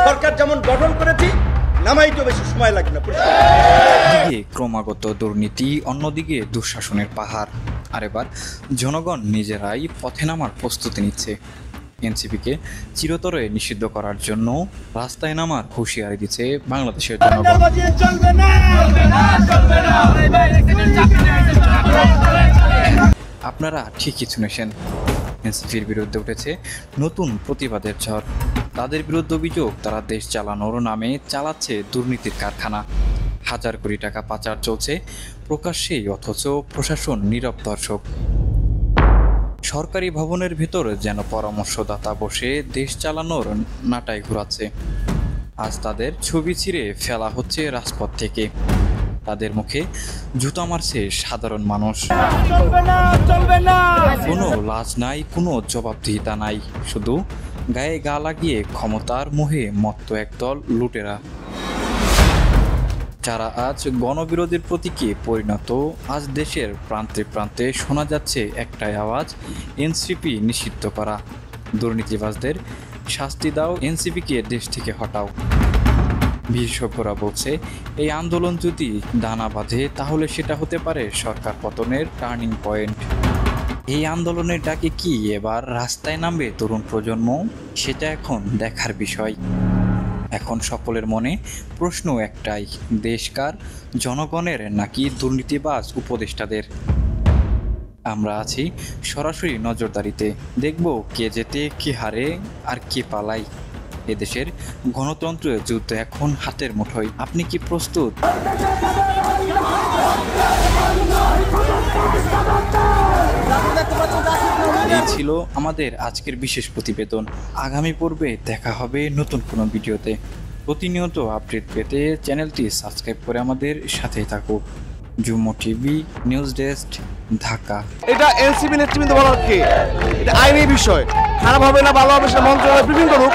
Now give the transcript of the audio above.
সরকার যেমন গঠন করেছি নামাইতে বেশি সময় লাগে না। একদিকে ক্রমাগত দুর্নীতি, অন্যদিকে দুঃশাসনের পাহাড়, আর এবার জনগণ নিজেরাই পথে নামার প্রস্তুতি নিচ্ছে। এনসিপিকে চিরতরে নিষিদ্ধ করার জন্য রাস্তায় নামার হুঁশিয়ারি দিচ্ছে বাংলাদেশের জনগণ। আপনারা ঠিকই শুনেছেন, এনসিপির বিরুদ্ধে উঠেছে নতুন প্রতিবাদের ঝড়। তাদের বিরুদ্ধে অভিযোগ, তারা দেশ চালানোর নামে চালাচ্ছে দুর্নীতির কারখানা। হাজার কোটি টাকা পাচার চলছে প্রকাশ্যেই, অথচ প্রশাসন নীরব দর্শক। সরকারি ভবনের ভেতর যেন পরামর্শদাতা বসে দেশ চালানোর নাটাই ঘুরাচ্ছে। আজ তাদের ছবি ছিঁড়ে ফেলা হচ্ছে রাজপথ থেকে, তাদের মুখে জুতা মারছে সাধারণ মানুষ। কোনো লাজ নাই, কোনো জবাবদিহিতা নাই, শুধু গায়ে গা লাগিয়ে ক্ষমতার মোহে মত্ত একদল লুটেরা, যারা আজ গণবিরোধীর প্রতীকে পরিণত। আজ দেশের প্রান্তে প্রান্তে শোনা যাচ্ছে একটাই আওয়াজ, এনসিপি নিষিদ্ধ করা, দুর্নীতিবাজদের শাস্তি দাও, এনসিপিকে দেশ থেকে হটাও। বিশেষজ্ঞরা বলছে, এই আন্দোলন যদি দানা বাঁধে তাহলে সেটা হতে পারে সরকার পতনের টার্নিং পয়েন্ট। এই আন্দোলনের ডাকে কি এবার রাস্তায় নামবে তরুণ প্রজন্ম? সেটা এখন দেখার বিষয়। এখন সকলের মনে প্রশ্ন একটাই, দেশ কার, জনগণের নাকি দুর্নীতিবাজ উপদেষ্টাদের? আমরা আছি সরাসরি নজরদারিতে, দেখব কে জেতে, কে হারে, আর কে পালায়। এদেশের গণতন্ত্রের যুদ্ধ এখন হাতের মুঠোয়। আপনি কি প্রস্তুত? এই ছিল আমাদের আজকের বিশেষ প্রতিবেদন। আগামী পর্বে দেখা হবে নতুন কোনো ভিডিওতে। প্রতিনিয়ত আপডেট পেতে চ্যানেলটি সাবস্ক্রাইব করে আমাদের সাথেই থাকুক। জুমো টিভি, নিউজ ডেস্ক, ঢাকা। এটা এনসিপি নেতৃবৃন্দ বলার কি? এটা আইনি বিষয়, খারাপ হবে না ভালো হবে সেটা মন্ত্রণালয় ব্রিফিং করুক।